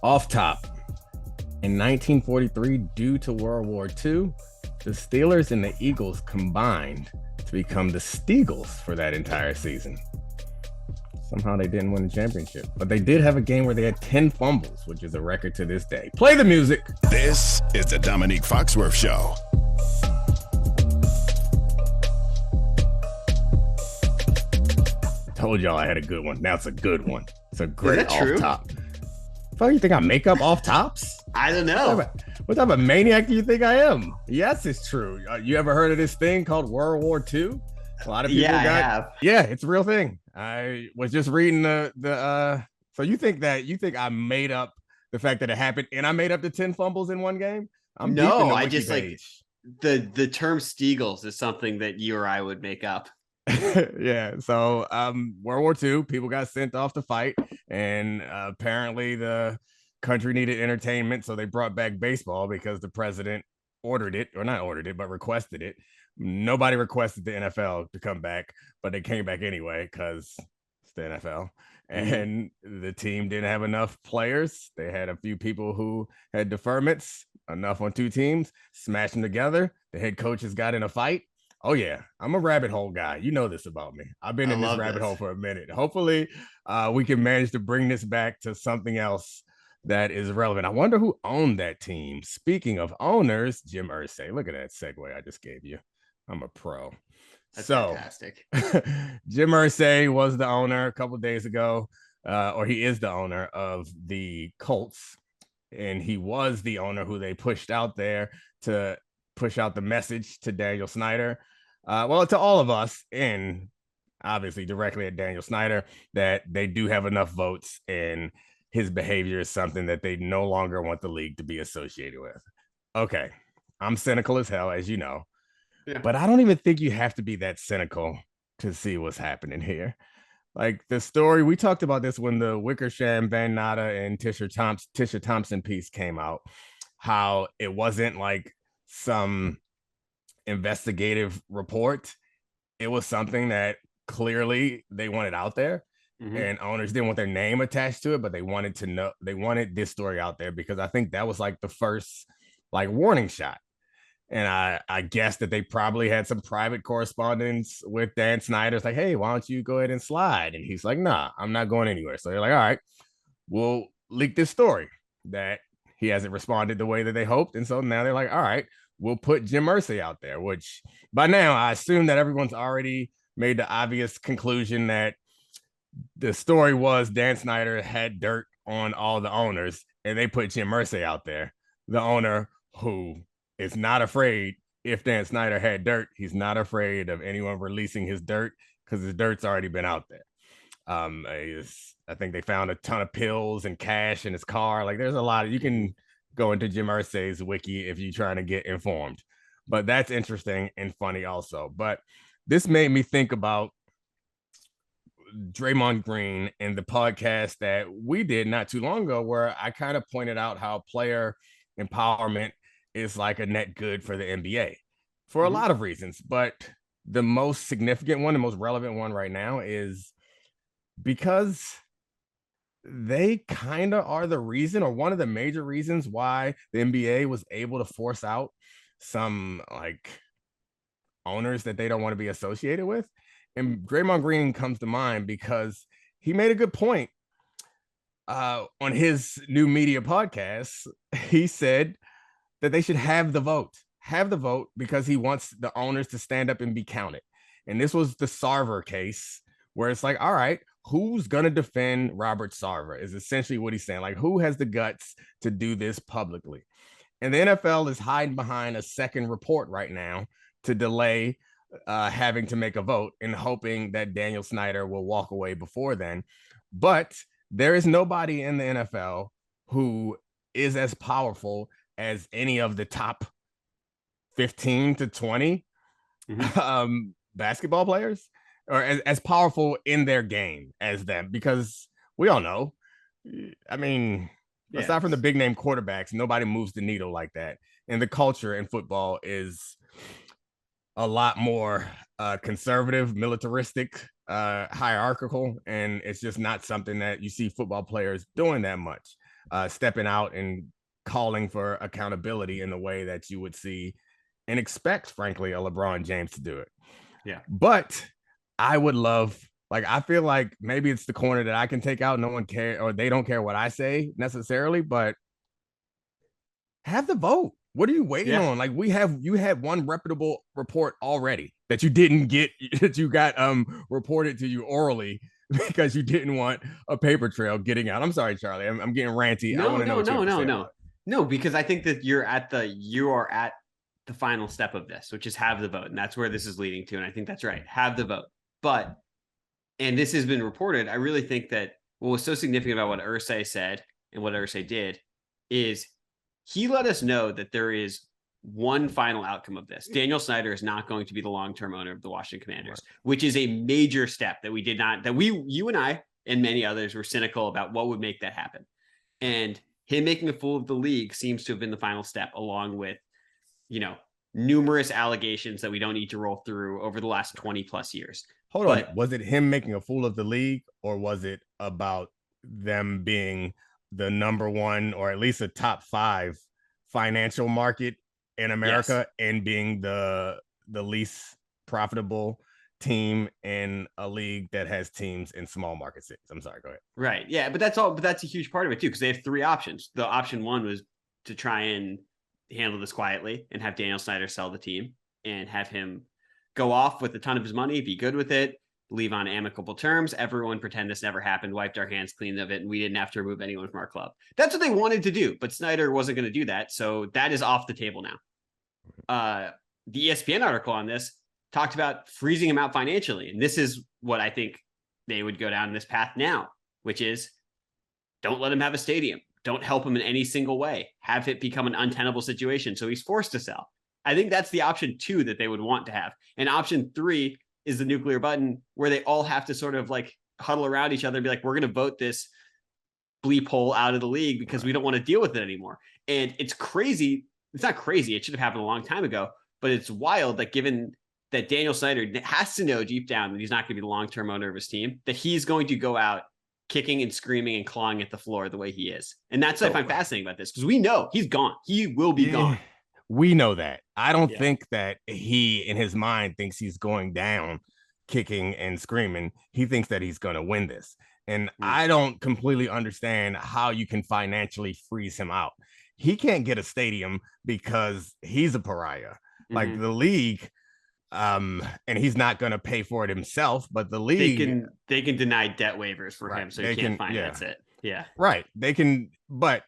Off top, in 1943, due to World War II, the Steelers and the Eagles combined to become the Steagles for that entire season. Somehow they didn't win the championship, but they did have a game where they had 10 fumbles, which is a record to this day. Play the music. This is the Domonique Foxworth Show. Told y'all I had a good one. Now it's a good one. It's a great off true? top. Fuck, you think I make up off tops? I don't know. What type of maniac do you think I am? Yes, it's true. You ever heard of this thing called World War II? A lot of people I have. Yeah, it's a real thing. I was just reading the so you think I made up the fact that it happened and I made up the 10 fumbles in one game? No, I just page. the term Steagles is something that you or I would make up. Yeah, so World War II, people got sent off to fight, and apparently the country needed entertainment, so they brought back baseball because the president ordered it, or not ordered it, but requested it. Nobody requested the NFL to come back, but they came back anyway because it's the NFL. And the team didn't have enough players. They had a few people who had deferments, enough on two teams, smashed them together. The head coaches got in a fight. Oh, yeah, I'm a rabbit hole guy. You know this about me. I've been in this rabbit hole for a minute. Hopefully, we can manage to bring this back to something else that is relevant. I wonder who owned that team. Speaking of owners, Jim Irsay. Look at that segue I just gave you. I'm a pro. That's fantastic. Jim Irsay was the owner a couple of days ago, or he is the owner of the Colts, and he was the owner who they pushed out there to push out the message to Daniel Snyder. Well, to all of us, and obviously directly at Daniel Snyder, that they do have enough votes and his behavior is something that they no longer want the league to be associated with. Okay, I'm cynical as hell, as you know. Yeah. But I don't even think you have to be that cynical to see what's happening here. Like the story, we talked about this when the Wickersham, Van Natta, and Tisha Thompson piece came out, how it wasn't like some investigative report. It was something that clearly they wanted out there, and owners didn't want their name attached to it, but they wanted to know, they wanted this story out there because I think that was like the first like warning shot. And I guess that they probably had some private correspondence with Dan Snyder. It's like, hey, why don't you go ahead and slide? And he's like, nah, I'm not going anywhere. So they're like, all right, we'll leak this story that he hasn't responded the way that they hoped. And so now they're like, all right, we'll put Jim Irsay out there, which by now I assume that everyone's already made the obvious conclusion that the story was Dan Snyder had dirt on all the owners and they put Jim Irsay out there, the owner who is not afraid. If Dan Snyder had dirt, he's not afraid of anyone releasing his dirt because his dirt's already been out there. I think they found a ton of pills and cash in his car. Like there's a lot you can go into Jim Irsay's wiki if you're trying to get informed. But that's interesting and funny also. But this made me think about Draymond Green and the podcast that we did not too long ago, where I kind of pointed out how player empowerment is like a net good for the NBA for a lot of reasons. But the most significant one, the most relevant one right now is because they kind of are the reason, or one of the major reasons why the NBA was able to force out some like owners that they don't want to be associated with. And Draymond Green comes to mind because he made a good point on his new media podcast. He said that they should have the vote because he wants the owners to stand up and be counted. And this was the Sarver case where it's like, all right, who's going to defend Robert Sarver is essentially what he's saying. Like, who has the guts to do this publicly? And the NFL is hiding behind a second report right now to delay having to make a vote and hoping that Daniel Snyder will walk away before then. But there is nobody in the NFL who is as powerful as any of the top 15 to 20 basketball players, or as powerful in their game as them, because we all know, I mean, aside from the big name quarterbacks, nobody moves the needle like that. And the culture in football is a lot more conservative, militaristic, hierarchical, and it's just not something that you see football players doing that much. stepping out and calling for accountability in the way that you would see and expect, frankly, a LeBron James to do it. Yeah. But I would love, like, I feel like maybe it's the corner that I can take out. No one care, or they don't care what I say necessarily, but have the vote. What are you waiting on? Like, you had one reputable report already that you didn't get, that you got reported to you orally because you didn't want a paper trail getting out. I'm sorry, Charlie. I'm getting ranty. No, because I think that you are at the final step of this, which is have the vote. And that's where this is leading to. And I think that's right. Have the vote. But, and this has been reported, I really think that what was so significant about what Irsay said and what Irsay did is he let us know that there is one final outcome of this. Daniel Snyder is not going to be the long-term owner of the Washington Commanders, which is a major step that you and I and many others were cynical about what would make that happen. And him making a fool of the league seems to have been the final step, along with, numerous allegations that we don't need to roll through over the last 20 plus years. Hold on. Was it him making a fool of the league, or was it about them being the number one, or at least a top 5 financial market in America, and being the least profitable team in a league that has teams in small market cities? I'm sorry, go ahead. Right. Yeah, but that's a huge part of it too, because they have 3 options. The option 1 was to try and handle this quietly and have Daniel Snyder sell the team and have him go off with a ton of his money, be good with it, leave on amicable terms. Everyone pretend this never happened, wiped our hands clean of it, and we didn't have to remove anyone from our club. That's what they wanted to do, but Snyder wasn't going to do that. So that is off the table now. The ESPN article on this talked about freezing him out financially. And this is what I think they would go down this path now, which is don't let him have a stadium. Don't help him in any single way. Have it become an untenable situation so he's forced to sell. I think that's the option 2 that they would want to have. And option 3 is the nuclear button, where they all have to sort of like huddle around each other and be like, we're going to vote this bleep hole out of the league because we don't want to deal with it anymore. And it's crazy. It's not crazy. It should have happened a long time ago, but it's wild that given that Daniel Snyder has to know deep down that he's not going to be the long-term owner of his team, that he's going to go out kicking and screaming and clawing at the floor the way he is. And that's what I find fascinating about this, because we know he's gone. He will be gone. We know that. I don't think that he, in his mind, thinks he's going down kicking and screaming. He thinks that he's going to win this. And I don't completely understand how you can financially freeze him out. He can't get a stadium because he's a pariah. Like the league, and he's not going to pay for it himself, but the league, they can deny debt waivers for him, so he can't finance it. Yeah, right. They can, but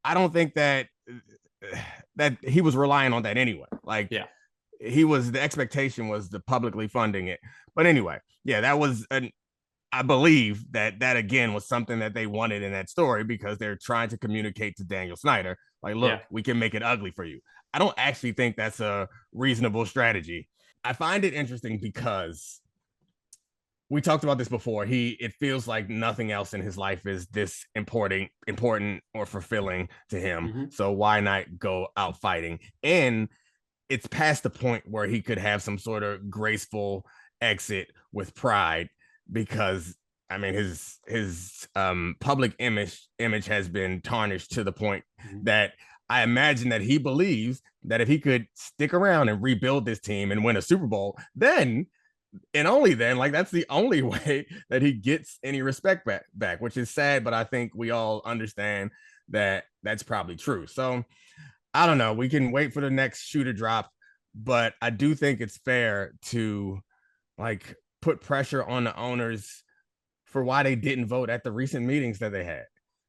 I don't think that he was relying on that anyway. Like, the expectation was the publicly funding it. But anyway, that was I believe that again was something that they wanted in that story, because they're trying to communicate to Daniel Snyder, like, look, we can make it ugly for you. I don't actually think that's a reasonable strategy. I find it interesting because we talked about this before. It feels like nothing else in his life is this important or fulfilling to him. So why not go out fighting? And it's past the point where he could have some sort of graceful exit with pride, because I mean his public image has been tarnished to the point that I imagine that he believes that if he could stick around and rebuild this team and win a Super Bowl, then and only then, like, that's the only way that he gets any respect back, which is sad, but I think we all understand that that's probably true. So I don't know. We can wait for the next shoe to drop, but I do think it's fair to like put pressure on the owners for why they didn't vote at the recent meetings that they had.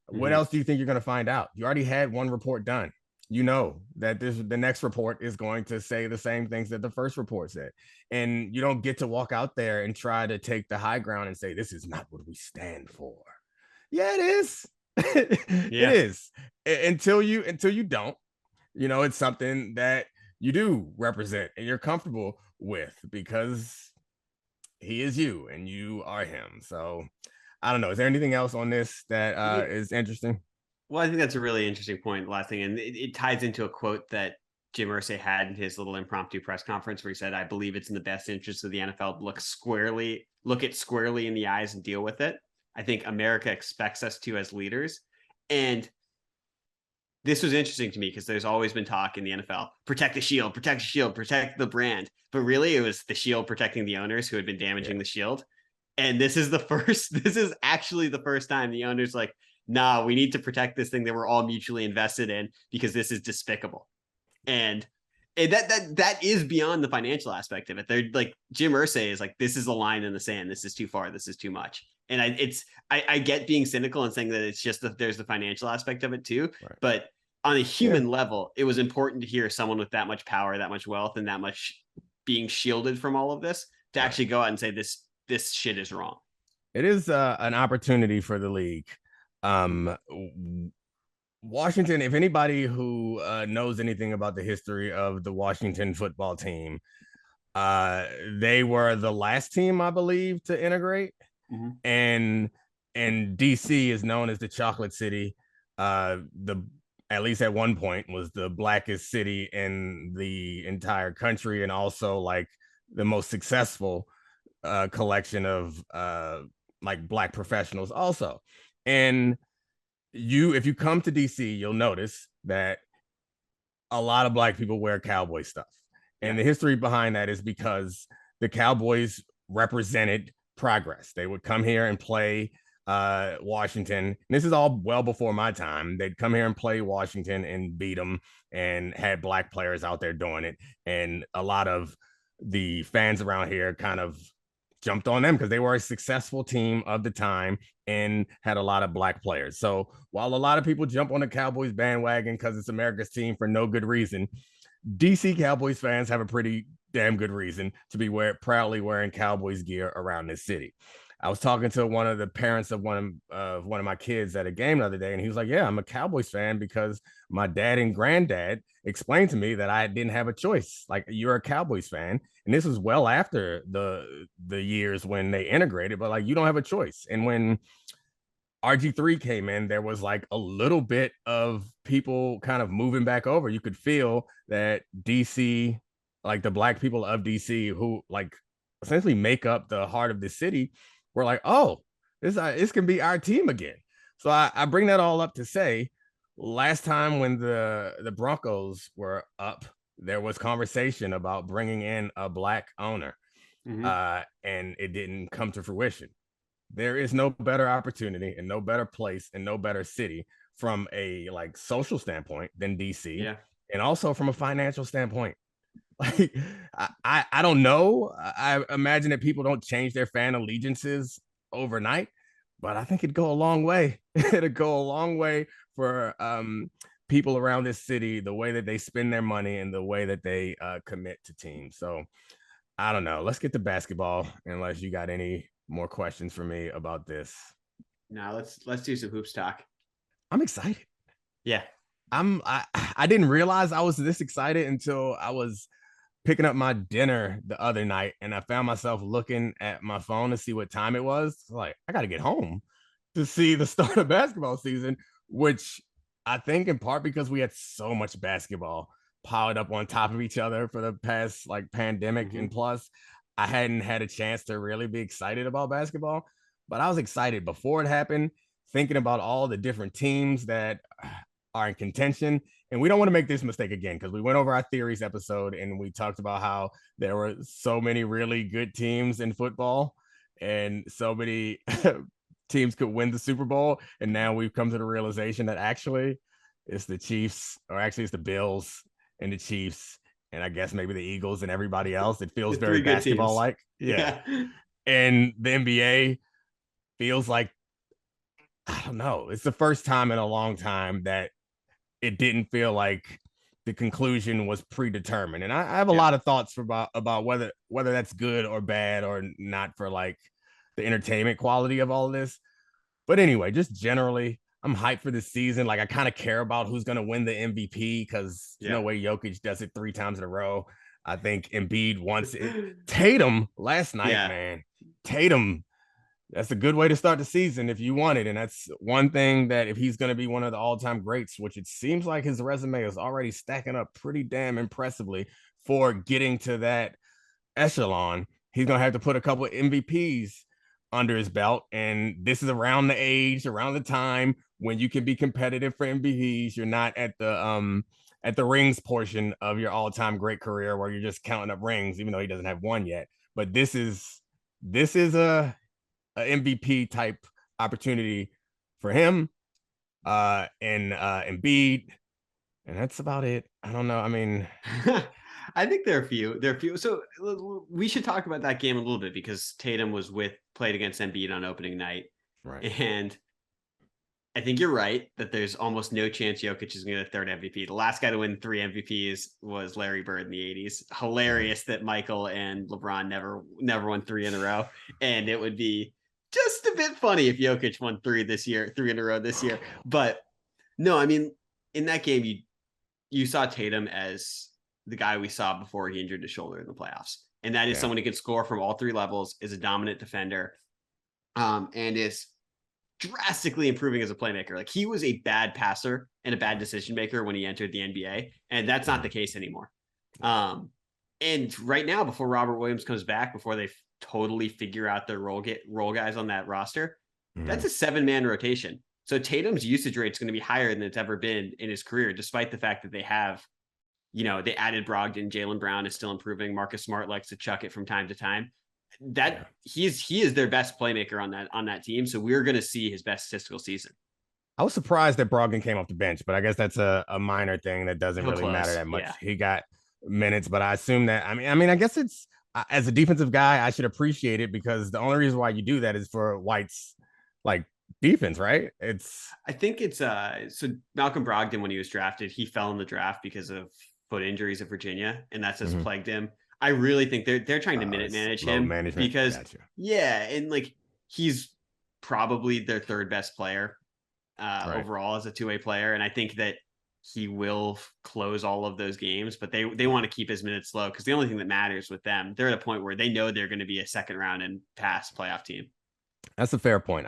What else do you think you're going to find out? You already had one report done. You know that the next report is going to say the same things that the first report said. And you don't get to walk out there and try to take the high ground and say, this is not what we stand for. Yeah, it is. It is. Until you don't, it's something that you do represent and you're comfortable with, because he is you and you are him. So I don't know. Is there anything else on this that is interesting? Well, I think that's a really interesting point. Last thing, and it ties into a quote that Jim Irsay had in his little impromptu press conference, where he said, "I believe it's in the best interest of the NFL to look it squarely in the eyes and deal with it." I think America expects us to as leaders, and this was interesting to me because there's always been talk in the NFL, protect the shield, protect the brand. But really it was the shield protecting the owners who had been damaging the shield. And this is actually the first time the owner's like, nah, we need to protect this thing that we're all mutually invested in because this is despicable. And that is beyond the financial aspect of it. They're like, Jim Irsay is like, this is a line in the sand. This is too far. This is too much. And I get being cynical and saying that it's just that there's the financial aspect of it too. Right. But on a human level, it was important to hear someone with that much power, that much wealth, and that much being shielded from all of this to actually go out and say this shit is wrong. It is an opportunity for the league. Washington, if anybody who knows anything about the history of the Washington football team, they were the last team, I believe, to integrate. Mm-hmm. And DC is known as the Chocolate City. At least at one point was the blackest city in the entire country, and also like the most successful collection of like black professionals also. And if you come to DC, you'll notice that a lot of black people wear cowboy stuff. And the history behind that is because the Cowboys represented progress. They would come here and play Washington. And this is all well before my time. They'd come here and play Washington and beat them, and had black players out there doing it. And a lot of the fans around here kind of jumped on them because they were a successful team of the time and had a lot of black players. So while a lot of people jump on the Cowboys bandwagon because it's America's team for no good reason, DC Cowboys fans have a pretty damn good reason to be proudly wearing Cowboys gear around this city. I was talking to one of the parents of one of my kids at a game the other day, and he was like, yeah, I'm a Cowboys fan because my dad and granddad explained to me that I didn't have a choice. Like, you're a Cowboys fan. And this was well after the years when they integrated, but like, you don't have a choice. And when RG3 came in, there was like a little bit of people kind of moving back over. You could feel that DC, like the black people of DC who like essentially make up the heart of the city, were like, oh, this can be our team again. So I bring that all up to say, last time when the Broncos were up, there was conversation about bringing in a black owner, and it didn't come to fruition. There is no better opportunity and no better place and no better city from a like social standpoint than DC, and also from a financial standpoint. Like, I don't know. I imagine that people don't change their fan allegiances overnight, but I think it'd go a long way. It'd go a long way for people around this city, the way that they spend their money and the way that they commit to teams. So I don't know. Let's get to basketball, unless you got any more questions for me about this. No, let's do some hoops talk. I'm excited. Yeah. I didn't realize I was this excited until I was picking up my dinner the other night, and I found myself looking at my phone to see what time it was. Like, I got to get home to see the start of basketball season, which I think in part because we had so much basketball piled up on top of each other for the past like pandemic, and plus I hadn't had a chance to really be excited about basketball, but I was excited before it happened, thinking about all the different teams that are in contention. And we don't want to make this mistake again, because we went over our theories episode and we talked about how there were so many really good teams in football and so many teams could win the Super Bowl. And now we've come to the realization that actually it's the Chiefs, or actually it's the Bills and the Chiefs, and I guess maybe the Eagles and everybody else. It feels very basketball-like. Yeah. And the NBA feels like, I don't know, it's the first time in a long time that it didn't feel like the conclusion was predetermined. And I have a lot of thoughts about whether that's good or bad or not for like the entertainment quality of all of this. But anyway, just generally, I'm hyped for this season. Like, I kind of care about who's going to win the MVP, because there's no way Jokic does it 3 times in a row. I think Embiid wants it. Tatum last night, man. Tatum, that's a good way to start the season if you want it. And that's one thing that if he's going to be one of the all-time greats, which it seems like his resume is already stacking up pretty damn impressively for getting to that echelon, he's going to have to put a couple of MVPs under his belt. And this is around the time when you can be competitive for MVPs. You're not at the rings portion of your all-time great career where you're just counting up rings, even though he doesn't have one yet. But this is a MVP type opportunity for him and Embiid, and that's about it. I don't know. I mean, I think there are few. So we should talk about that game a little bit because Tatum played against Embiid on opening night. right. And I think you're right that there's almost no chance Jokic is going to get a third MVP. The last guy to win 3 MVPs was Larry Bird in the 80s. Hilarious that Michael and LeBron never won 3 in a row. And it would be just a bit funny if Jokic won 3 in a row this year. But no, I mean, in that game, you saw Tatum as the guy we saw before he injured his shoulder in the playoffs. And that is someone who can score from all 3 levels, is a dominant defender, and is drastically improving as a playmaker. Like, he was a bad passer and a bad decision maker when he entered the NBA, and that's not the case anymore. And right now, before Robert Williams comes back, before they totally figure out their role guys on that roster, that's a 7-man rotation. So Tatum's usage rate is going to be higher than it's ever been in his career, despite the fact that they have, they added Brogdon. Jaylen Brown is still improving. Marcus Smart likes to chuck it from time to time. He is their best playmaker on that team. So we're going to see his best statistical season. I was surprised that Brogdon came off the bench, but I guess that's a minor thing that doesn't really matter that much. Yeah. He got minutes, but I assume that, I mean, I guess it's, as a defensive guy, I should appreciate it because the only reason why you do that is for White's defense, right? I think it's so Malcolm Brogdon, when he was drafted, he fell in the draft because of foot injuries at Virginia, and that's just plagued him. I really think they're trying to minute manage him because and he's probably their 3rd best player overall as a 2-way player, and I think that he will close all of those games, but they want to keep his minutes low because the only thing that matters with them, they're at a point where they know they're going to be a 2nd round and pass playoff team. That's a fair point.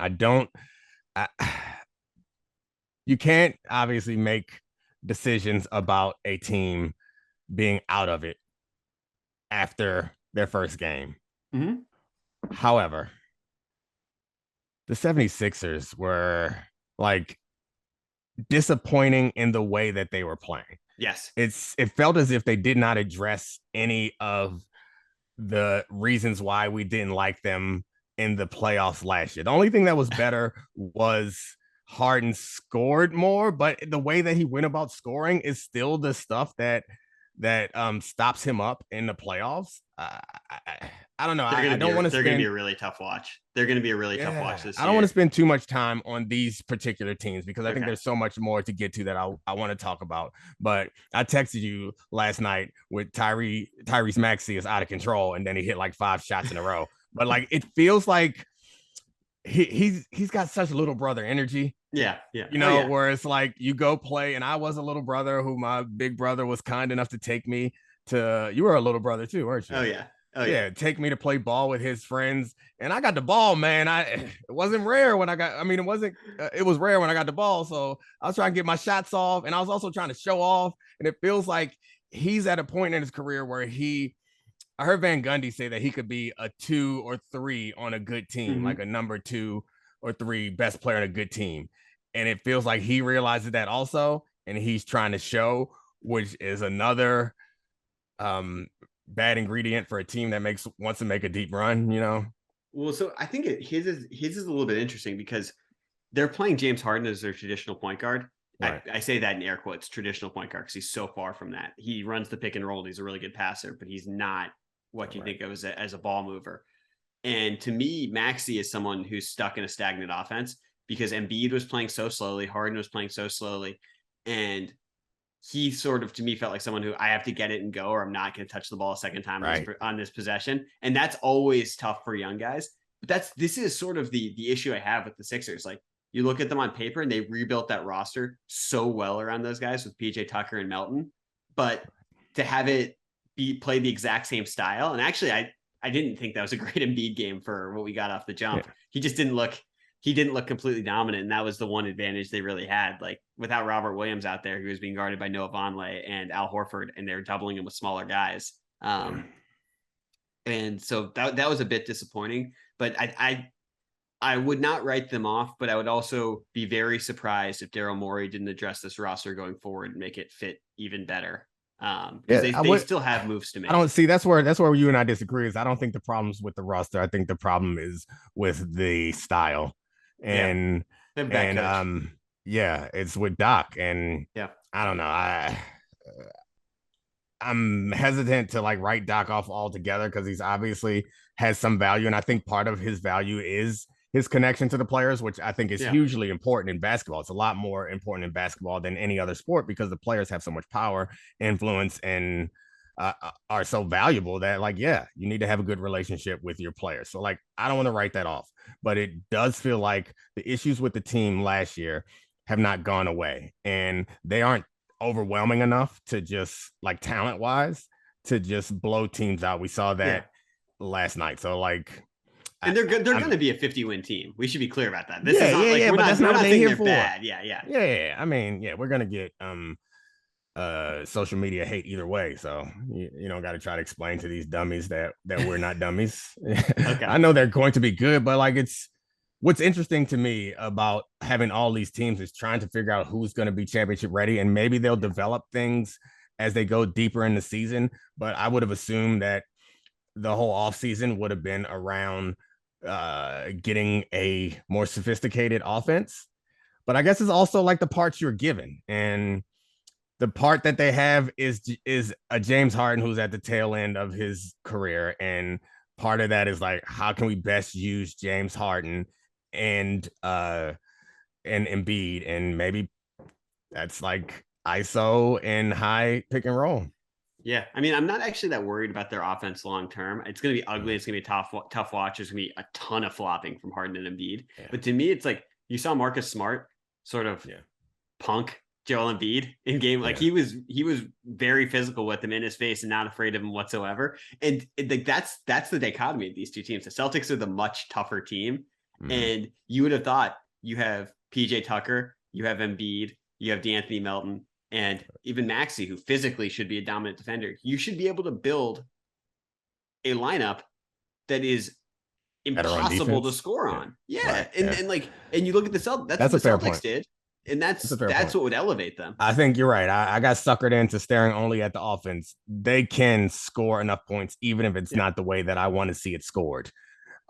You can't obviously make decisions about a team being out of it after their first game. However, the 76ers were disappointing in the way that they were playing. Yes. It felt as if they did not address any of the reasons why we didn't like them in the playoffs last year. The only thing that was better was Harden scored more, but the way that he went about scoring is still the stuff that stops him up in the playoffs. I don't know. I don't want to. They're going to be a really tough watch. They're going to be a really tough watch this year. I don't want to spend too much time on these particular teams because I think there's so much more to get to that I want to talk about. But I texted you last night with Tyrese Maxey is out of control, and then he hit 5 shots in a row. But it feels like he's got such little brother energy. Yeah. Where it's you go play, and I was a little brother who my big brother was kind enough to take me to. You were a little brother too, weren't you? Oh yeah. Take me to play ball with his friends, and I got the ball, man. It wasn't rare when I got. I mean, it was rare when I got the ball. So I was trying to get my shots off, and I was also trying to show off. And it feels like he's at a point in his career where I heard Van Gundy say that he could be a 2 or 3 on a good team, like a number 2 or 3 best player on a good team. And it feels like he realizes that also, and he's trying to show, which is another bad ingredient for a team that wants to make a deep run, Well, so I think his is a little bit interesting because they're playing James Harden as their traditional point guard. Right. I say that in air quotes, traditional point guard, because he's so far from that. He runs the pick and roll. He's a really good passer, but he's not what you think of as a ball mover. And to me, Maxey is someone who's stuck in a stagnant offense because Embiid was playing so slowly, Harden was playing so slowly, and he sort of, to me, felt like someone who I have to get it and go, or I'm not going to touch the ball a second time on this possession. And that's always tough for young guys. But this is sort of the issue I have with the Sixers. You look at them on paper and they rebuilt that roster so well around those guys with PJ Tucker and Melton, but to have it play the exact same style. And actually, I didn't think that was a great Embiid game for what we got off the jump. Yeah. He didn't look completely dominant. And that was the one advantage they really had. Without Robert Williams out there, who was being guarded by Noah Vonleh and Al Horford, and they're doubling him with smaller guys. And so that was a bit disappointing, but I would not write them off, but I would also be very surprised if Daryl Morey didn't address this roster going forward and make it fit even better. Because they still have moves to make. I don't see that's where you and I disagree. Is I don't think the problem's with the roster. I think the problem is with the style, and it's with Doc. And I don't know. I'm hesitant to like write Doc off altogether because he's obviously has some value, and I think part of his value is his connection to the players, which I think is hugely important in basketball. It's a lot more important in basketball than any other sport because the players have so much power, influence, and are so valuable that like, you need to have a good relationship with your players. So like, I don't want to write that off, but it does feel like the issues with the team last year have not gone away, and they aren't overwhelming enough to just like talent wise to just blow teams out. We saw that last night. So like, and they're good. They're going to be a 50-win team. We should be clear about that. This is not like, but that's not what they're here for. Bad. I mean, we're going to get social media hate either way. So you don't got to try to explain to these dummies that we're not dummies. Okay. I know they're going to be good, but like what's interesting to me about having all these teams is trying to figure out who's going to be championship ready, and maybe they'll develop things as they go deeper in the season. But I would have assumed that the whole offseason would have been around getting a more sophisticated offense. But I guess it's also like the parts you're given, and the part that they have is a James Harden who's at the tail end of his career, and part of that is like, how can we best use James Harden and Embiid, and maybe that's like ISO and high pick and roll. Yeah, I mean, I'm not actually that worried about their offense long term. It's going to be ugly. It's going to be a tough watch. There's going to be a ton of flopping from Harden and Embiid. Yeah. But to me, it's like you saw Marcus Smart sort of punk Joel Embiid in game. Like he was very physical with him in his face and not afraid of him whatsoever. And like that's the dichotomy of these two teams. The Celtics are the much tougher team. And you would have thought you have PJ Tucker, you have Embiid, you have DeAnthony Melton, and even Maxey, who physically should be a dominant defender. You should be able to build a lineup that is impossible to score on. Right. And you look at the Celtics. That's what the Celtics did. And that's what would elevate them. I think you're right. I got suckered into staring only at the offense. They can score enough points, even if it's not the way that I want to see it scored.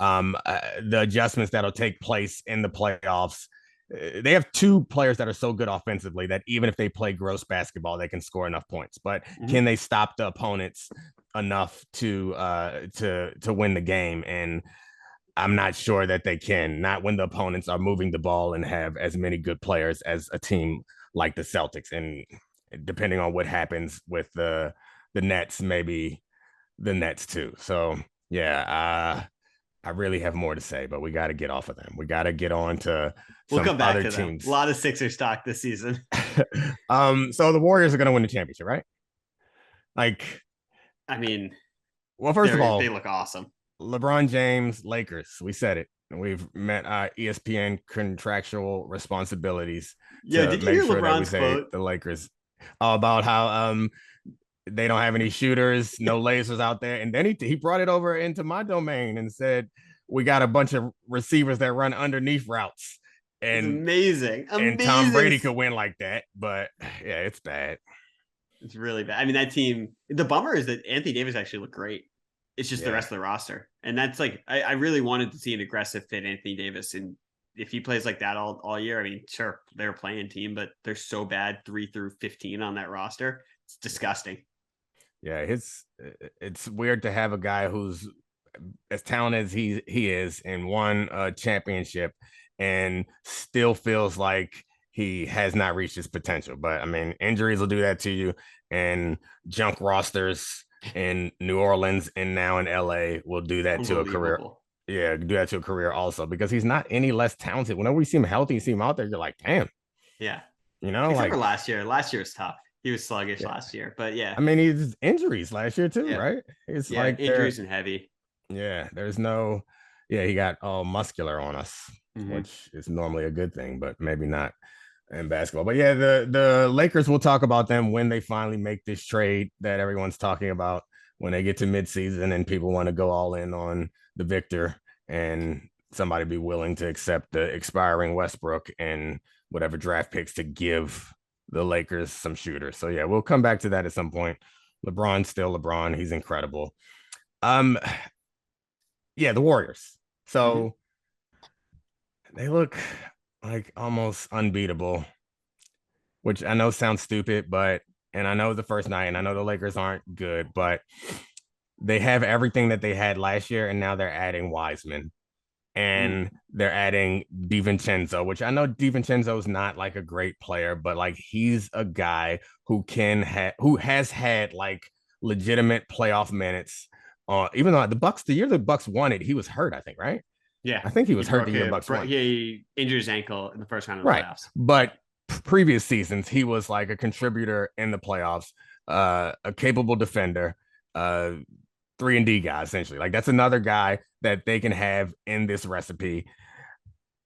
The adjustments that'll take place in the playoffs. They have two players that are so good offensively that even if they play gross basketball, they can score enough points. But can they stop the opponents enough to win the game? And I'm not sure that they can. Not when the opponents are moving the ball and have as many good players as a team like the Celtics. And depending on what happens with the Nets, maybe the Nets too. So I really have more to say, but we got to get off of them. We got to get on to some come back other to teams. A lot of Sixers stock this season. So the Warriors are going to win the championship, right? Like, I mean, well, first of all, they look awesome. LeBron James, Lakers. We said it. We've met ESPN contractual responsibilities. Did you hear LeBron's quote? The Lakers about how they don't have any shooters, no lasers out there. And then he brought it over into my domain and said, we got a bunch of receivers that run underneath routes. And it's amazing. And Tom Brady could win like that. But it's bad. It's really bad. I mean, that team, the bummer is that Anthony Davis actually looked great. It's just the rest of the roster. And that's like, I really wanted to see an aggressive fit Anthony Davis. And if he plays like that all year, I mean, sure, they're a playing team, but they're so bad 3 through 15 on that roster. It's disgusting. Yeah, it's weird to have a guy who's as talented as he is and won a championship and still feels like he has not reached his potential. But I mean, injuries will do that to you, and junk rosters in New Orleans and now in LA will do that to a career. Yeah, do that to a career also, because he's not any less talented. Whenever we see him healthy, you see him out there, you're like, damn. Yeah. You know, except for last year. Last year was tough. He was sluggish last year, but I mean, he's injuries last year too, right? It's like injuries and heavy. Yeah, there's no. Yeah, he got all muscular on us, which is normally a good thing, but maybe not in basketball. But yeah, the Lakers, will talk about them when they finally make this trade that everyone's talking about, when they get to midseason and people want to go all in on the victor and somebody be willing to accept the expiring Westbrook and whatever draft picks to give the Lakers some shooters. So yeah, we'll come back to that at some point. LeBron's still LeBron. He's incredible. Um, yeah, the Warriors. So they look like almost unbeatable, which I know sounds stupid, but and I know the first night, and I know the Lakers aren't good, but they have everything that they had last year, and now they're adding Wiseman and they're adding DiVincenzo, which I know DiVincenzo is not like a great player, but like he's a guy who has had like legitimate playoff minutes. Even though the year the Bucks won it, he was hurt, I think, right? Yeah, I think he was hurt the year Bucks won. He injured his ankle in the first round of the playoffs. But previous seasons, he was like a contributor in the playoffs, a capable defender, 3-and-D guy, essentially. Like that's another guy that they can have in this recipe.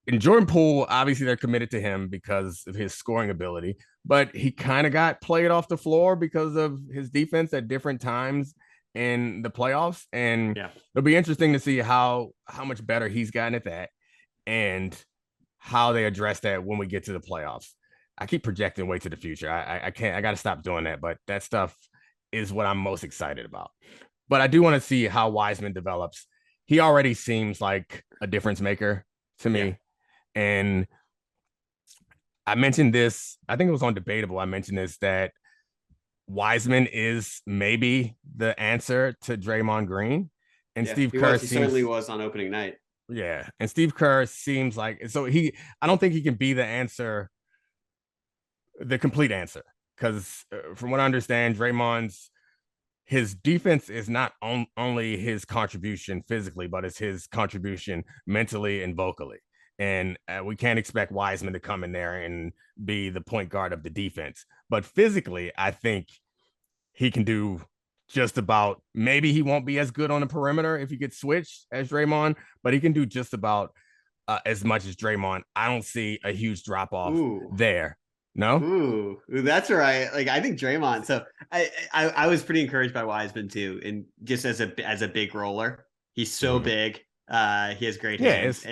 And Jordan Poole, obviously, they're committed to him because of his scoring ability, but he kind of got played off the floor because of his defense at different times in the playoffs. And it'll be interesting to see how much better he's gotten at that and how they address that when we get to the playoffs. I keep projecting way to the future. I can't. I got to stop doing that. But that stuff is what I'm most excited about. But I do want to see how Wiseman develops. He already seems like a difference maker to me. Yeah. And I mentioned this, I think it was on Debatable. I mentioned this, that Wiseman is maybe the answer to Draymond Green. And Steve Kerr certainly was on opening night. Yeah. And Steve Kerr seems like, so I don't think he can be the answer, the complete answer. Because from what I understand, his defense is not only his contribution physically, but it's his contribution mentally and vocally. And we can't expect Wiseman to come in there and be the point guard of the defense. But physically, I think he can do just about, maybe he won't be as good on the perimeter if he gets switched as Draymond, but he can do just about as much as Draymond. I don't see a huge drop off there. No? Ooh, that's right. Like I think Draymond. So I was pretty encouraged by Wiseman too, and just as a big roller, he's so big. He has great hands.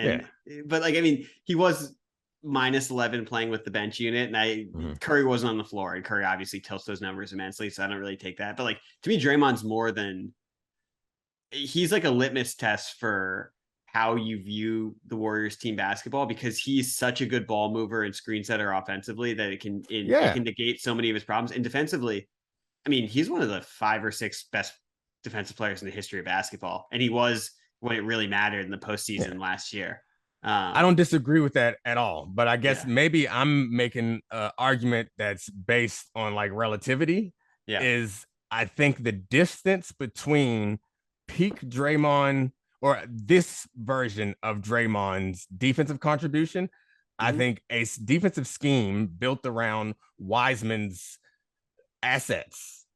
But like I mean, he was -11 playing with the bench unit, and Curry wasn't on the floor, and Curry obviously tilts those numbers immensely. So I don't really take that. But like to me, Draymond's more than, he's like a litmus test for how you view the Warriors team basketball, because he's such a good ball mover and screen setter offensively that it can negate so many of his problems. And defensively, I mean, he's one of the 5 or 6 best defensive players in the history of basketball. And he was when it really mattered in the postseason last year. I don't disagree with that at all, but I guess maybe I'm making an argument that's based on like relativity. Is I think the distance between peak Draymond, or this version of Draymond's defensive contribution, I think a defensive scheme built around Wiseman's assets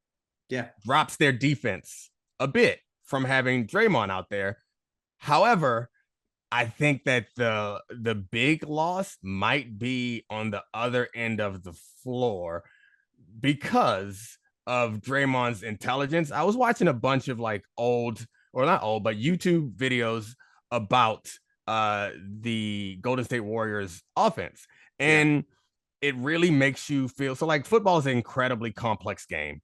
drops their defense a bit from having Draymond out there. However, I think that the big loss might be on the other end of the floor because of Draymond's intelligence. I was watching a bunch of like not old, but YouTube videos about the Golden State Warriors offense. And it really makes you feel, so like football is an incredibly complex game.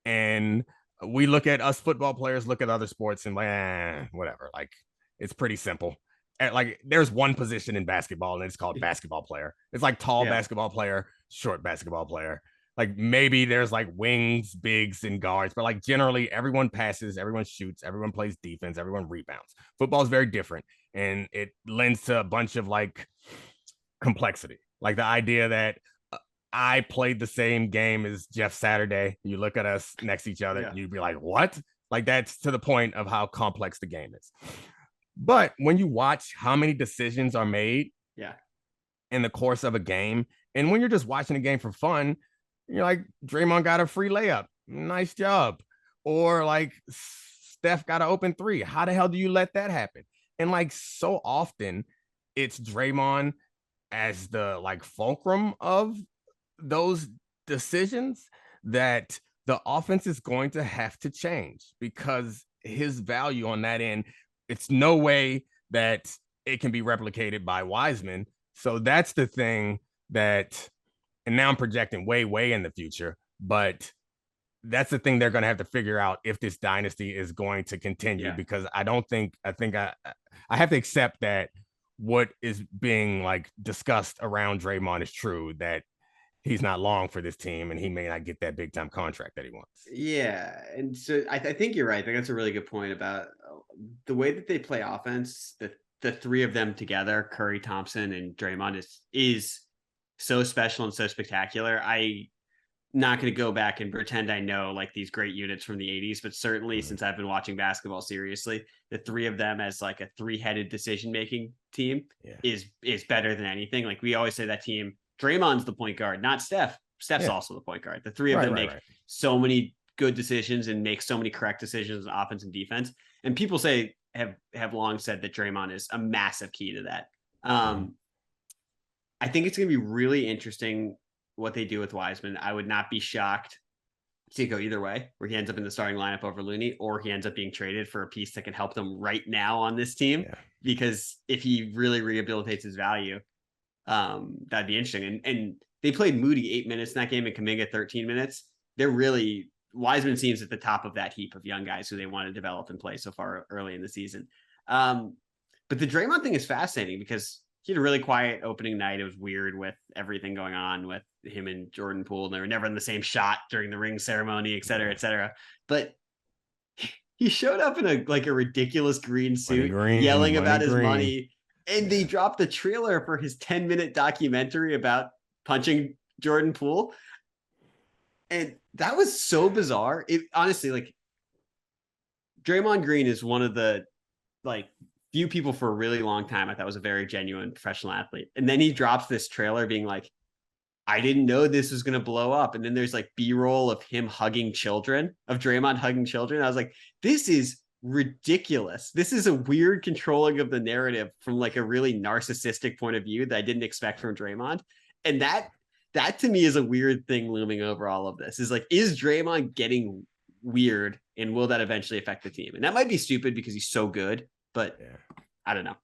And we look at us football players, look at other sports and like, whatever, like it's pretty simple. Like there's one position in basketball and it's called basketball player. It's like tall basketball player, short basketball player. Like maybe there's like wings, bigs, and guards, but like generally everyone passes, everyone shoots, everyone plays defense, everyone rebounds. Football is very different, and it lends to a bunch of like complexity. Like the idea that I played the same game as Jeff Saturday. You look at us next to each other, and you'd be like, what? Like that's to the point of how complex the game is. But when you watch how many decisions are made in the course of a game, and when you're just watching a game for fun, you're like, Draymond got a free layup. Nice job. Or like Steph got an open 3. How the hell do you let that happen? And like so often it's Draymond as the like fulcrum of those decisions that the offense is going to have to change, because his value on that end, it's no way that it can be replicated by Wiseman. So that's the thing that, and now I'm projecting way in the future, but that's the thing they're going to have to figure out if this dynasty is going to continue, because I have to accept that what is being like discussed around Draymond is true, that he's not long for this team and he may not get that big time contract that he wants. Yeah. And so I think you're right. I think that's a really good point about the way that they play offense. The three of them together, Curry, Thompson, and Draymond, is so special and so spectacular. I'm not going to go back and pretend I know like these great units from the 80s, but certainly since I've been watching basketball seriously, the three of them as like a three-headed decision-making team is better than anything. Like we always say, that team, Draymond's the point guard, not Steph. Steph's also the point guard. The three of them make so many good decisions and make so many correct decisions on offense and defense. And people have long said that Draymond is a massive key to that. I think it's going to be really interesting what they do with Wiseman. I would not be shocked to go either way, where he ends up in the starting lineup over Looney, or he ends up being traded for a piece that can help them right now on this team. Because if he really rehabilitates his value, that'd be interesting. And they played Moody 8 minutes in that game and Kuminga 13 minutes. Wiseman seems at the top of that heap of young guys who they want to develop and play so far early in the season. But the Draymond thing is fascinating because he had a really quiet opening night. It was weird with everything going on with him and Jordan Poole, and they were never in the same shot during the ring ceremony, et cetera, et cetera. But he showed up in a ridiculous green suit, yelling about his money. And they dropped the trailer for his 10-minute documentary about punching Jordan Poole. And that was so bizarre. It honestly, like, Draymond Green is one of the few people for a really long time I thought was a very genuine professional athlete. And then he drops this trailer being like, I didn't know this was going to blow up. And then there's like B-roll of him hugging children, of Draymond hugging children. I was like, this is ridiculous. This is a weird controlling of the narrative from like a really narcissistic point of view that I didn't expect from Draymond. And that to me is a weird thing looming over all of this, is like, is Draymond getting weird, and will that eventually affect the team? And that might be stupid because he's so good, but I don't know.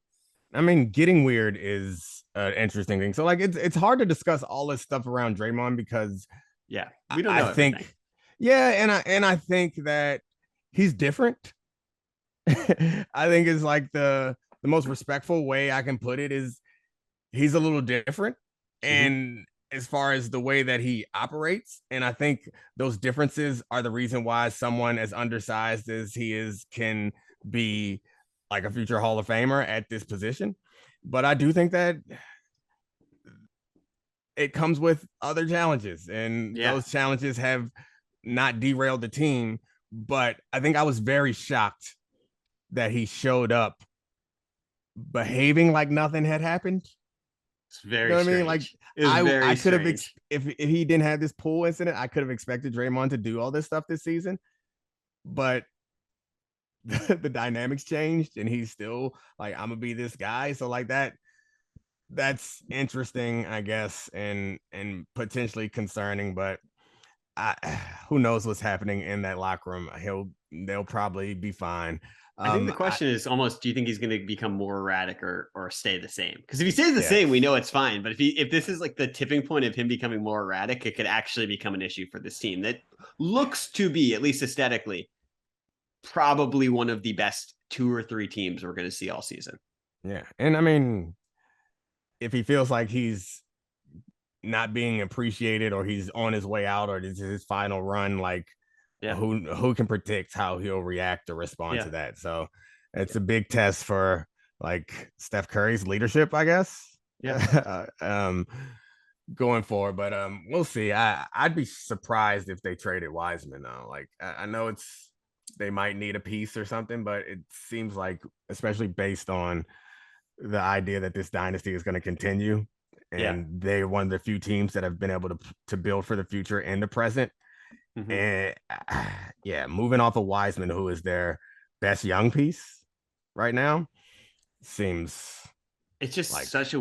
I mean, getting weird is an interesting thing. So like, it's hard to discuss all this stuff around Draymond because we don't know everything. I think that he's different. I think it's like the most respectful way I can put it is he's a little different. And as far as the way that he operates, and I think those differences are the reason why someone as undersized as he is can be like a future Hall of Famer at this position. But I do think that it comes with other challenges, and those challenges have not derailed the team. But I think I was very shocked that he showed up behaving like nothing had happened. It's very strange. I mean? Like, I could have, if he didn't have this pool incident, I could have expected Draymond to do all this stuff this season. But the dynamics changed, and he's still like, I'm gonna be this guy. So like that's interesting, I guess, and potentially concerning. But who knows what's happening in that locker room? They'll probably be fine. I think the question is almost, do you think he's going to become more erratic or stay the same? Because if he stays the same, we know it's fine. But if this is like the tipping point of him becoming more erratic, it could actually become an issue for this team that looks to be, at least aesthetically, probably one of the best 2 or 3 teams we're going to see all season. Yeah. And I mean, if he feels like he's not being appreciated, or he's on his way out, or this is his final run, like, who can predict how he'll react or respond to that? So it's a big test for like Steph Curry's leadership, I guess. Going forward, but we'll see. I'd be surprised if they traded Wiseman though. Like, I know they might need a piece or something, but it seems like, especially based on the idea that this dynasty is going to continue, and they're one of the few teams that have been able to build for the future and the present. And moving off of Wiseman, who is their best young piece right now, seems it's just like such a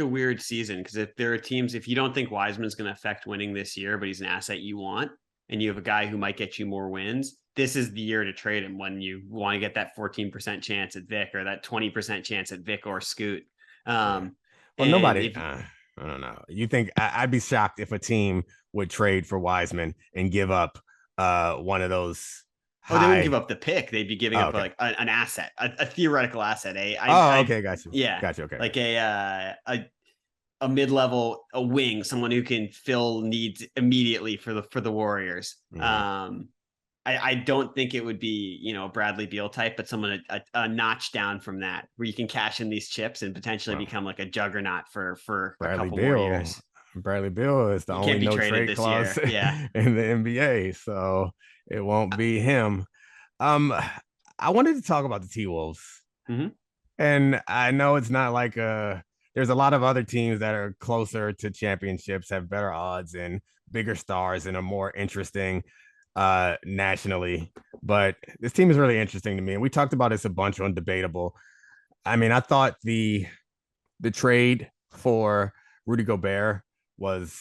weird season. Because if there are teams, if you don't think Wiseman's going to affect winning this year, but he's an asset you want, and you have a guy who might get you more wins, this is the year to trade him when you want to get that 14% chance at Vic or that 20% chance at Vic or Scoot. Well, nobody. I don't know. You think I'd be shocked if a team would trade for Wiseman and give up one of those. They wouldn't give up the pick. They'd be giving up like an asset, a theoretical asset. Okay, got you. Yeah, got you. Okay, like a mid-level, a wing, someone who can fill needs immediately for the Warriors. Mm-hmm. I don't think it would be, a Bradley Beal type, but someone a notch down from that, where you can cash in these chips and potentially become like a juggernaut for Bradley a couple Beal. more years. Bradley Beal is the only no trade clause in the NBA, so it won't be him. I wanted to talk about the T-Wolves. Mm-hmm. And I know it's not like there's a lot of other teams that are closer to championships, have better odds and bigger stars and are more interesting nationally. But this team is really interesting to me. And we talked about this a bunch on Debatable. I mean, I thought the trade for Rudy Gobert was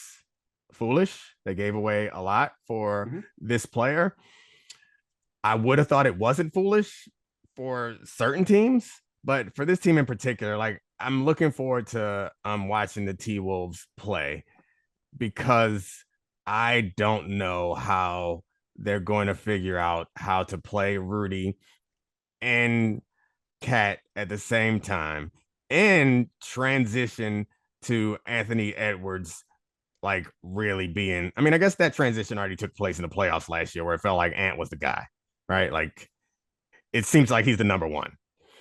foolish. They gave away a lot for this player. I would have thought it wasn't foolish for certain teams, but for this team in particular, like, I'm looking forward to watching the T-Wolves play, because I don't know how they're going to figure out how to play Rudy and Cat at the same time and transition to Anthony Edwards, like, really being, I mean, I guess that transition already took place in the playoffs last year, where it felt like Ant was the guy, right? Like, it seems like he's the number one.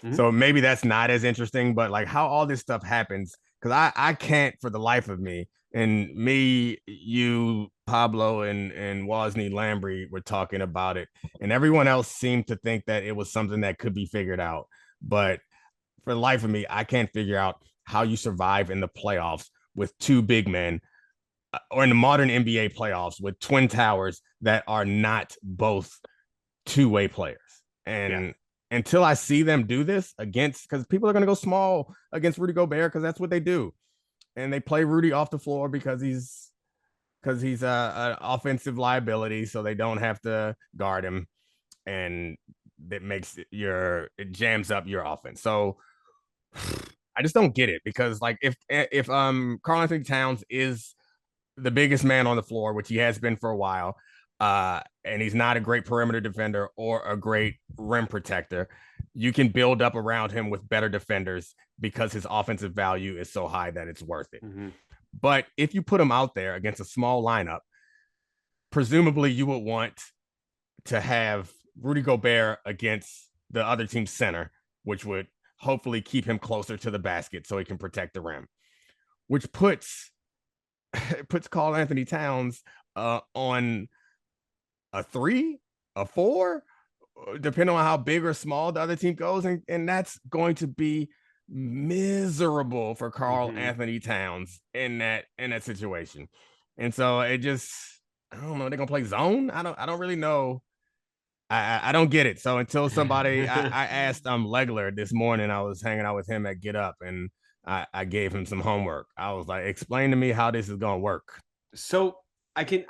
Mm-hmm. So maybe that's not as interesting, but like how all this stuff happens, because I can't for the life of me, and me, you, Pablo, and Wosny Lambrey were talking about it, and everyone else seemed to think that it was something that could be figured out. But for the life of me, I can't figure out how you survive in the playoffs with two big men, or in the modern NBA playoffs with twin towers that are not both two-way players. And until I see them do this against, because people are going to go small against Rudy Gobert, because that's what they do. And they play Rudy off the floor because he's an offensive liability, so they don't have to guard him, and it jams up your offense. So I just don't get it, because like if Karl-Anthony Towns is the biggest man on the floor, which he has been for a while, and he's not a great perimeter defender or a great rim protector, you can build up around him with better defenders because his offensive value is so high that it's worth it. Mm-hmm. But if you put him out there against a small lineup, presumably you would want to have Rudy Gobert against the other team's center, which would hopefully keep him closer to the basket so he can protect the rim, which puts Karl-Anthony Towns on a 3, a 4, depending on how big or small the other team goes. And that's going to be miserable for Karl-Anthony Towns in that situation. And so it just, I don't know, they're going to play zone. I don't really know. I don't get it. So until somebody, I asked Legler this morning, I was hanging out with him at Get Up, and I gave him some homework. I was like, explain to me how this is going to work. So I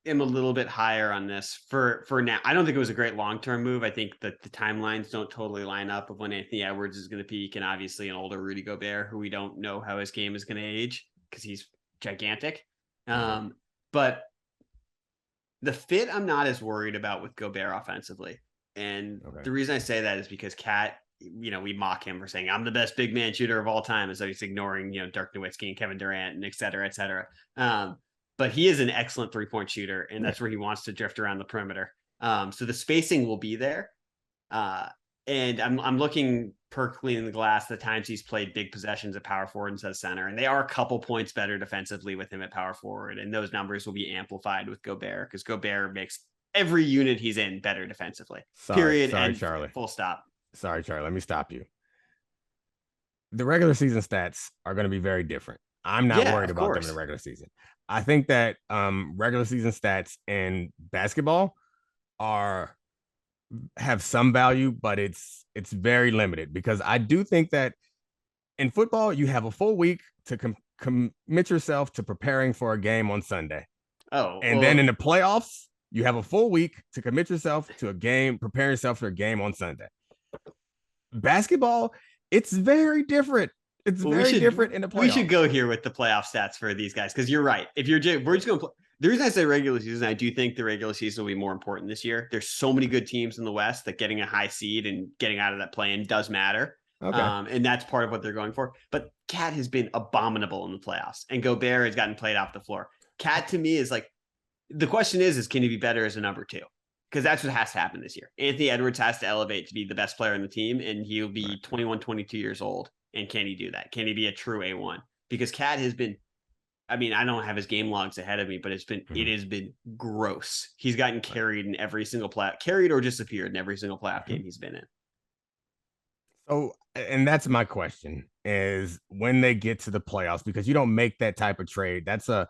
am a little bit higher on this for now. I don't think it was a great long-term move. I think that the timelines don't totally line up of when Anthony Edwards is going to peak, and obviously an older Rudy Gobert, who we don't know how his game is going to age because he's gigantic. But the fit, I'm not as worried about with Gobert offensively. And the reason I say that is because Cat, we mock him for saying I'm the best big man shooter of all time, and so he's ignoring, Dirk Nowitzki and Kevin Durant and et cetera, et cetera. But he is an excellent 3-point shooter, and that's where he wants to drift around the perimeter. So the spacing will be there. And I'm looking per cleaning the glass the times he's played big possessions at power forward and as center, and they are a couple points better defensively with him at power forward, and those numbers will be amplified with Gobert, because Gobert makes every unit he's in better defensively. Period. Sorry, Charlie. Full stop. Sorry, Charlie. Let me stop you. The regular season stats are going to be very different. I'm not worried about them in the regular season. I think that regular season stats in basketball have some value, but it's very limited, because I do think that in football you have a full week to commit yourself to preparing for a game on Sunday. Then in the playoffs You have a full week to commit yourself to a game, prepare yourself for a game on Sunday. Basketball, it's very different. It's very different in the playoffs. We should go here with the playoff stats for these guys because you're right. If we're just going to play. The reason I say regular season, I do think the regular season will be more important this year. There's so many good teams in the West that getting a high seed and getting out of that play-in does matter. Okay. And that's part of what they're going for. But Cat has been abominable in the playoffs, and Gobert has gotten played off the floor. Cat, to me, is like, the question is can he be better as a number 2? Because that's what has to happen this year. Anthony Edwards has to elevate to be the best player in the team, and he'll be 21, 22 years old. And can he do that? Can he be a true A1? Because Cat has been, I mean, I don't have his game logs ahead of me, but it has been gross. He's gotten carried in every single playoff, carried or disappeared in every single playoff game he's been in. So, and that's my question, is when they get to the playoffs, because you don't make that type of trade. That's a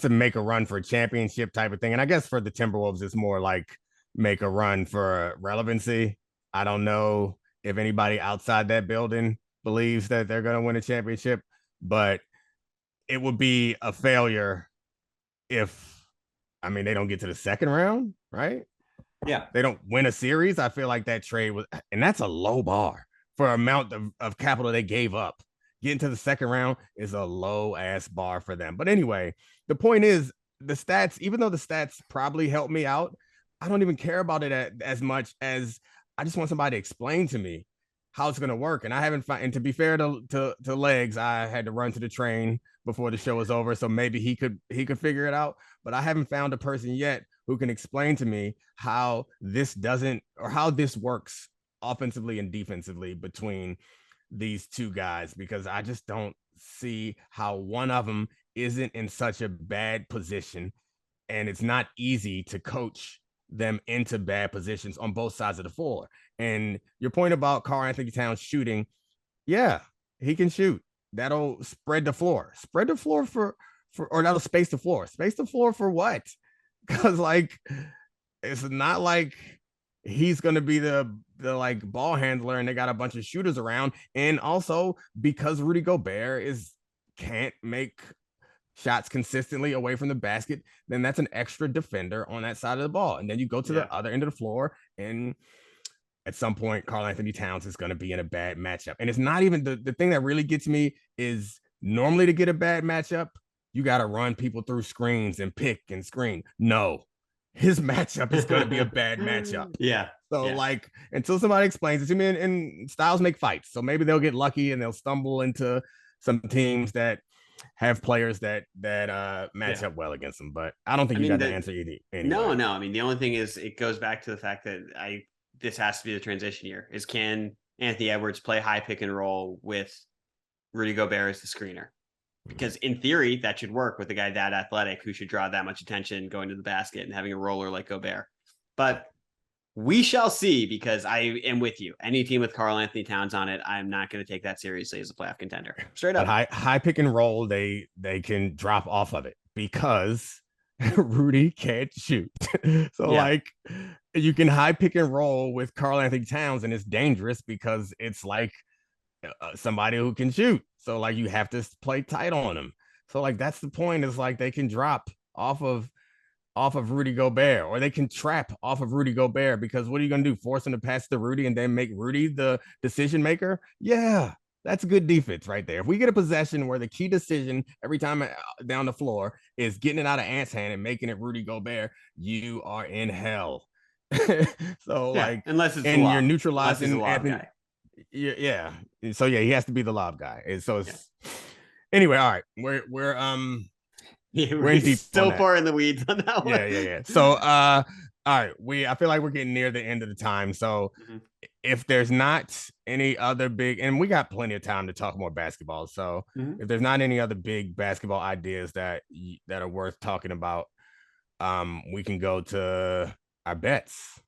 make a run for a championship type of thing. And I guess for the Timberwolves, it's more like make a run for relevancy. I don't know if anybody outside that building believes that they're going to win a championship, but it would be a failure if, I mean, they don't get to the second round, right? Yeah. They don't win a series. I feel like that trade was, and that's a low bar for amount of capital they gave up. Getting to the second round is a low ass bar for them. But anyway, the point is the stats, even though the stats probably help me out, I don't even care about it as much as I just want somebody to explain to me how it's going to work. And I haven't found, and to be fair to Legs, I had to run to the train before the show was over. So maybe he could figure it out, but I haven't found a person yet who can explain to me how this doesn't, or how this works offensively and defensively between these two guys, because I just don't see how one of them isn't in such a bad position, and it's not easy to coach them into bad positions on both sides of the floor. And your point about Karl-Anthony Towns shooting, yeah, he can shoot. That'll spread the floor for, or that'll space the floor for what? Because like, it's not like he's going to be the like ball handler and they got a bunch of shooters around. And also because Rudy Gobert can't make shots consistently away from the basket, then that's an extra defender on that side of the ball. And then you go to the other end of the floor, and at some point, Karl-Anthony Towns is going to be in a bad matchup. And it's not even the thing that really gets me is normally to get a bad matchup, you got to run people through screens and pick and screen. No, his matchup is going to be a bad matchup. Yeah. So like, until somebody explains it to me, and styles make fights. So maybe they'll get lucky and they'll stumble into some teams that have players that match up well against them. But I don't think you got the answer either. Anyway. No. I mean, the only thing is it goes back to the fact that this has to be the transition year. Is can Anthony Edwards play high pick and roll with Rudy Gobert as the screener? Because in theory, that should work with a guy that athletic who should draw that much attention going to the basket and having a roller like Gobert. But we shall see, because I am with you. Any team with Karl-Anthony Towns on it, I'm not going to take that seriously as a playoff contender. Straight up. High pick and roll, they can drop off of it because Rudy can't shoot. So like, you can high pick and roll with Karl-Anthony Towns, and it's dangerous because it's like somebody who can shoot. So like, you have to play tight on them. So like, that's the point, is like they can drop off of Rudy Gobert, or they can trap off of Rudy Gobert, because what are you going to do? Force him to pass to Rudy and then make Rudy the decision maker? Yeah, that's good defense right there. If we get a possession where the key decision every time down the floor is getting it out of Ant's hand and making it Rudy Gobert, you are in hell. So like, unless it's, and you're neutralizing Anthony. Yeah. So yeah, he has to be the lob guy. And so it's anyway. All right, we're we're so far in the weeds on that one. Yeah. So all right, I feel like we're getting near the end of the time. So if there's not any other big, and we got plenty of time to talk more basketball. So if there's not any other big basketball ideas that are worth talking about, we can go to our bets.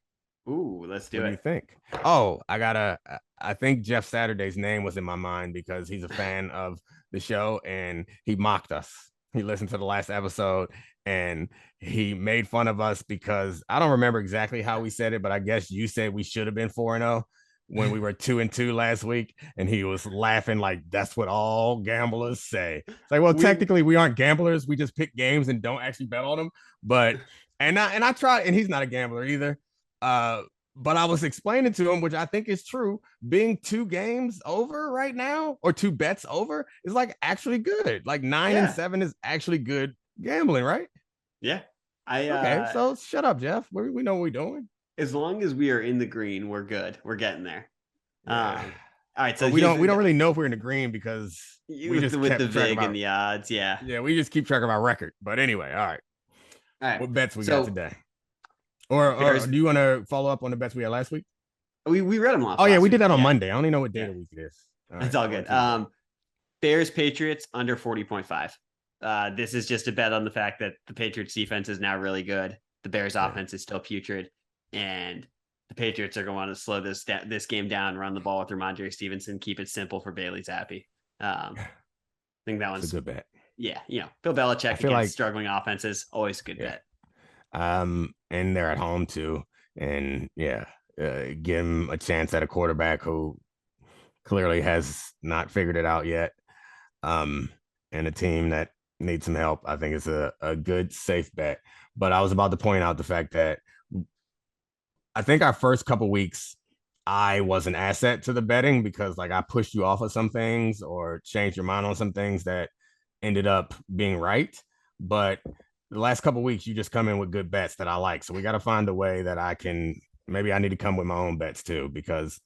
Ooh, let's do it. What do you think? Oh, I think Jeff Saturday's name was in my mind because he's a fan of the show and he mocked us. He listened to the last episode and he made fun of us because I don't remember exactly how we said it, but I guess you said we should have been 4-0 when we were 2-2 last week, and he was laughing like that's what all gamblers say. It's like, well, technically we aren't gamblers. We just pick games and don't actually bet on them. But I try, and he's not a gambler either. But I was explaining to him, which I think is true, being 2 games over right now, or 2 bets over, is like actually good. Like 9-7 is actually good gambling, right? Yeah. Okay, so shut up, Jeff. We know what we're doing. As long as we are in the green, we're good. We're getting there. All right, so we don't really know if we're in the green because we just with the vig and the odds. Yeah, we just keep track of our record. But anyway, all right. What bets we got today? Or do you want to follow up on the bets we had last week? We read them off. Oh yeah, we did that on Monday. I don't even know what day of the week it is. It's all good. Bears Patriots under 40.5. This is just a bet on the fact that the Patriots defense is now really good. The Bears offense is still putrid. And the Patriots are going to want to slow this game down, run the ball with Ramondre Stevenson, keep it simple for Bailey Zappi. I think that one's a good bet. Yeah, Bill Belichick against struggling offenses, always a good bet. And they're at home too, and give him a chance at a quarterback who clearly has not figured it out yet, and a team that needs some help. I think it's a good safe bet. But I was about to point out the fact that I think our first couple weeks, I was an asset to the betting because like I pushed you off of some things or changed your mind on some things that ended up being right. But the last couple weeks, you just come in with good bets that I like. So we got to find a way that I need to come with my own bets too, because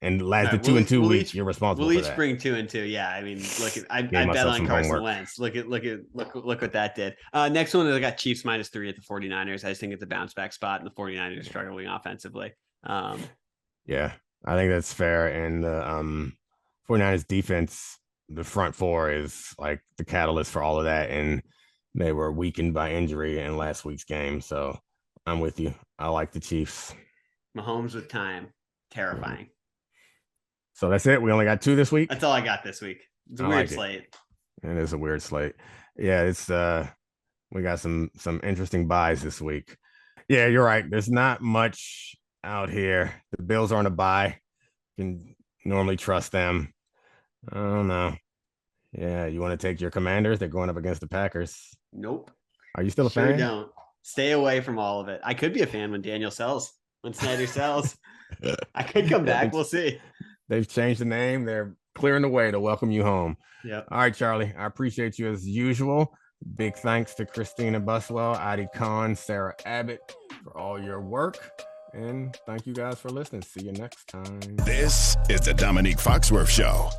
and last the 2-2 weeks, you're responsible for that. We'll each bring 2-2. Yeah, I mean, I bet on Carson Wentz. Look what that did. Next one is I got Chiefs -3 at the 49ers. I just think it's a bounce back spot, and the 49ers are struggling offensively. Yeah, I think that's fair. And the 49ers defense, the front four is like the catalyst for all of that, and they were weakened by injury in last week's game. So I'm with you. I like the Chiefs. Mahomes with time, terrifying. So that's it. We only got 2 this week. That's all I got this week. It's a weird slate. It is a weird slate. Yeah, it's we got some interesting buys this week. Yeah, you're right. There's not much out here. The Bills are on a bye. You can normally trust them. I don't know. Yeah, you want to take your Commanders? They're going up against the Packers. Nope. Are you still a fan? Don't. Stay away from all of it. I could be a fan when Daniel sells. When Snyder sells. I could come back. We'll see. They've changed the name. They're clearing the way to welcome you home. Yeah. All right, Charlie. I appreciate you as usual. Big thanks to Christina Buswell, Adi Khan, Sarah Abbott for all your work. And thank you guys for listening. See you next time. This is the Domonique Foxworth Show.